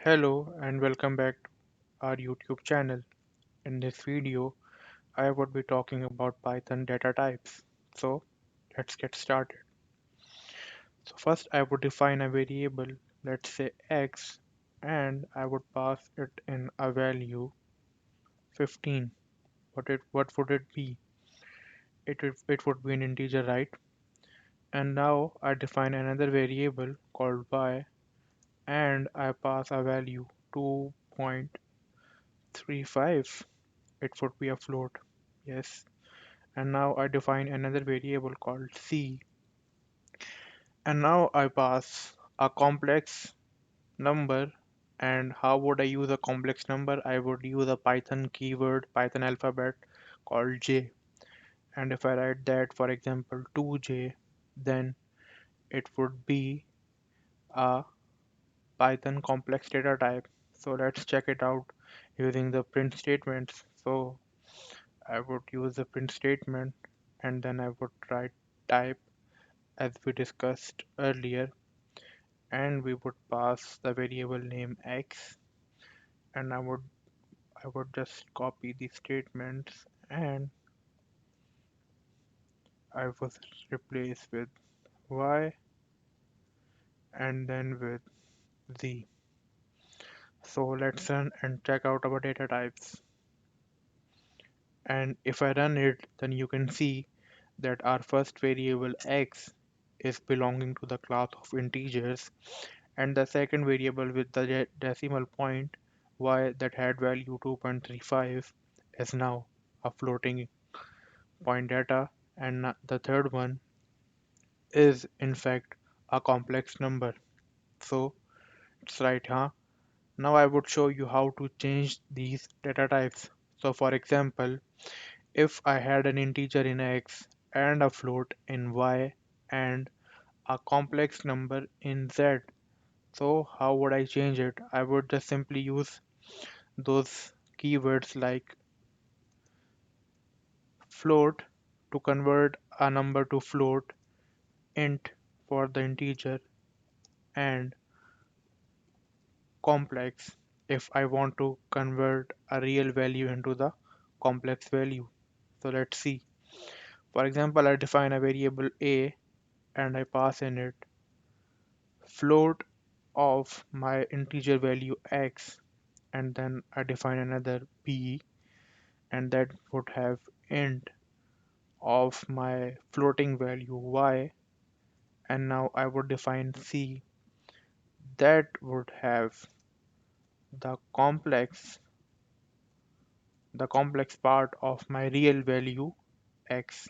Hello and welcome back to our YouTube channel. In this video, I would be talking about Python data types. So let's get started. So first I would define a variable, let's say x, and I would pass it in a value 15. What would it be? It would be an integer, right? And now I define another variable called y and I pass a value 2.35. It would be a float. Yes. And now I define another variable called c, and now I pass a complex number. And how would I use a complex number? I would use a Python keyword, Python alphabet called j. And if I write that, for example, 2j, then it would be a Python complex data type. So let's check it out using the print statements. So I would use the print statement, and then I would write type as we discussed earlier, and we would pass the variable name x, and I would just copy the statements, and I would replace with y and then with z. So let's run and check out our data types. And if I run it, then you can see that our first variable x is belonging to the class of integers, and the second variable with the decimal point y that had value 2.35 is now a floating point data, and the third one is in fact a complex number. So it's right, huh? Now I would show you how to change these data types. So for example, if I had an integer in x and a float in y and a complex number in z, so how would I change it? I would just simply use those keywords like float to convert a number to float, int for the integer, and complex if I want to convert a real value into the complex value. So let's see. For example, I define a variable a and I pass in it float of my integer value x, and then I define another b, and that would have int of my floating value y, and now I would define c that would have the complex part of my real value x.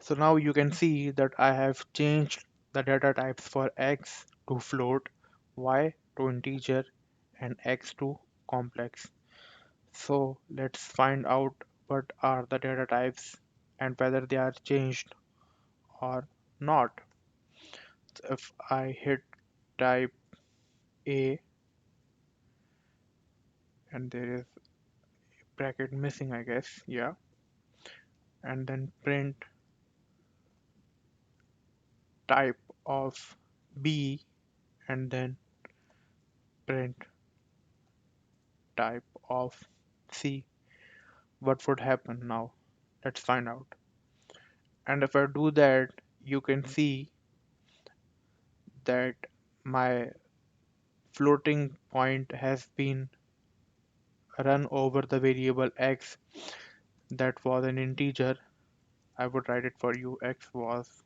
So now you can see that I have changed the data types for x to float, y to integer, and x to complex. So let's find out what are the data types and whether they are changed or not. So if I hit type a and there is bracket missing, I guess, yeah, and then print type of b and then print type of c, what would happen now? Let's find out. And if I do that, you can see that my floating point has been run over the variable x that was an integer. I would write it for you. X was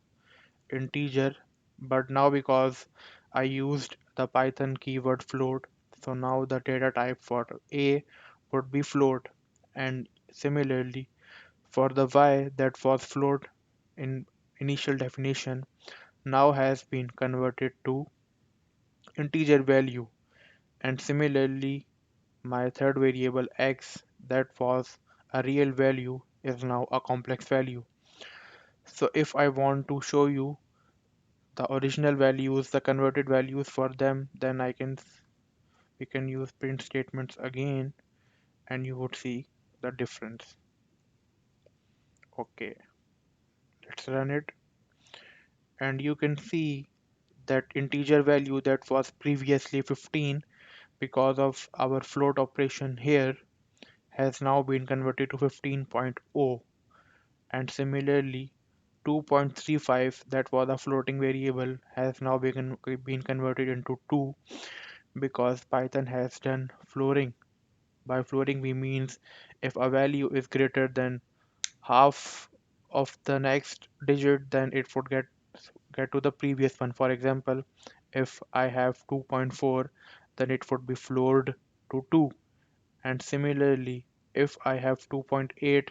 integer, but now because I used the Python keyword float, so now the data type for a would be float, and similarly for the y that was float in initial definition now has been converted to integer value, and similarly my third variable x that was a real value is now a complex value. So if I want to show you the original values, the converted values for them, then we can use print statements again, and you would see the difference. Okay, let's run it, and you can see that integer value that was previously 15 because of our float operation here has now been converted to 15.0, and similarly 2.35 that was a floating variable has now been converted into 2 because Python has done floating. By floating we means if a value is greater than half of the next digit, then it would get to the previous one. For example, if I have 2.4, then it would be floored to 2, and similarly if I have 2.8,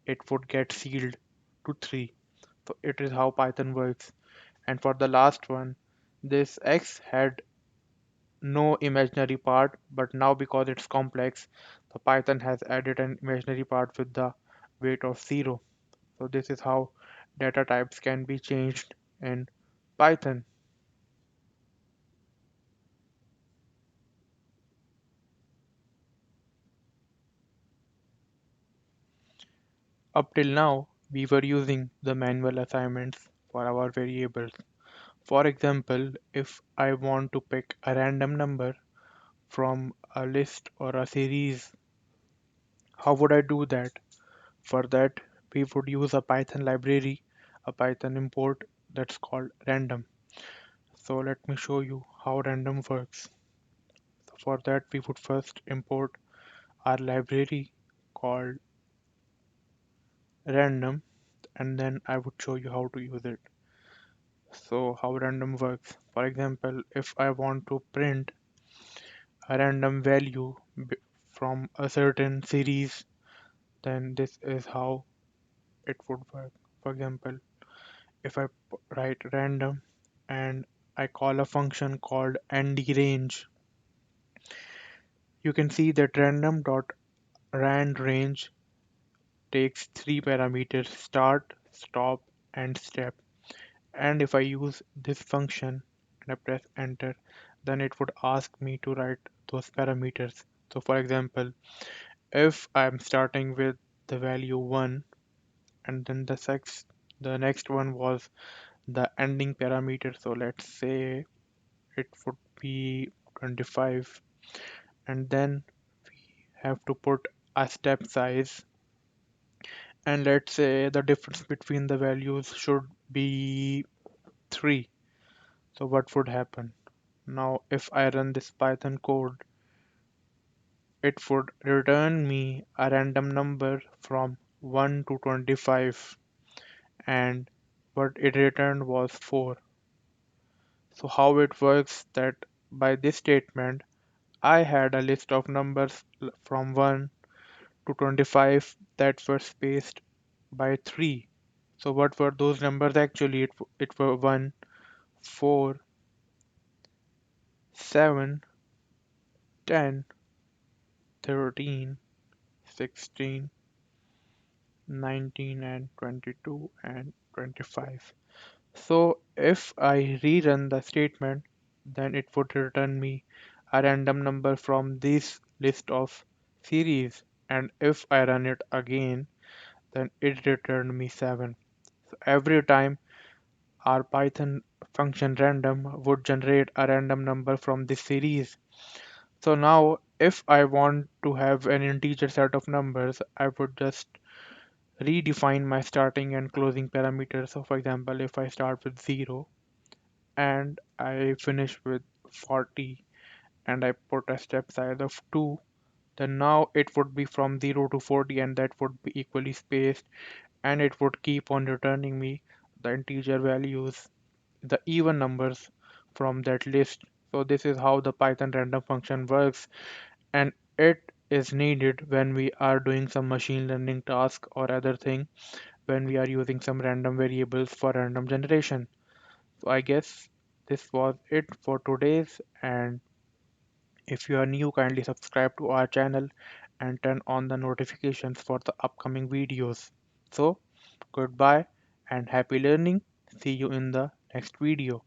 it would get sealed to 3. So it is how Python works. And for the last one, this x had no imaginary part, but now because it's complex, the Python has added an imaginary part with the weight of 0. So this is how data types can be changed in Python. Up till now, we were using the manual assignments for our variables. For example, if I want to pick a random number from a list or a series, how would I do that? For that, we would use a Python library, a Python import that's called random. So let me show you how random works. So for that, we would first import our library called random, and then I would show you how to use it. So how random works. For example, if I want to print a random value from a certain series, then this is how it would work. For example, if I write random and I call a function called ndRange, you can see that random.randRange takes three parameters: start, stop, and step. And if I use this function and I press enter, then it would ask me to write those parameters. So for example, if I'm starting with the value 1 and then the next one was the ending parameter, so let's say it would be 25, and then we have to put a step size, and let's say the difference between the values should be 3. So what would happen? Now if I run this Python code, it would return me a random number from 1 to 25, and what it returned was 4. So how it works that by this statement I had a list of numbers from 1 to 25 that were spaced by 3. So what were those numbers actually? It were 1, 4, 7, 10, 13, 16, 19, and 22 and 25. So if I rerun the statement, then it would return me a random number from this list of series, and if I run it again, then it returned me 7. So every time our Python function random would generate a random number from this series. So now if I want to have an integer set of numbers, I would just redefine my starting and closing parameters. So for example, if I start with 0 and I finish with 40 and I put a step size of 2, then now it would be from 0 to 40, and that would be equally spaced, and it would keep on returning me the integer values, the even numbers from that list. So this is how the Python random function works, and it is needed when we are doing some machine learning task or other thing, when we are using some random variables for random generation. So I guess this was it for today's, and if you are new, kindly subscribe to our channel and turn on the notifications for the upcoming videos. So goodbye and happy learning. See you in the next video.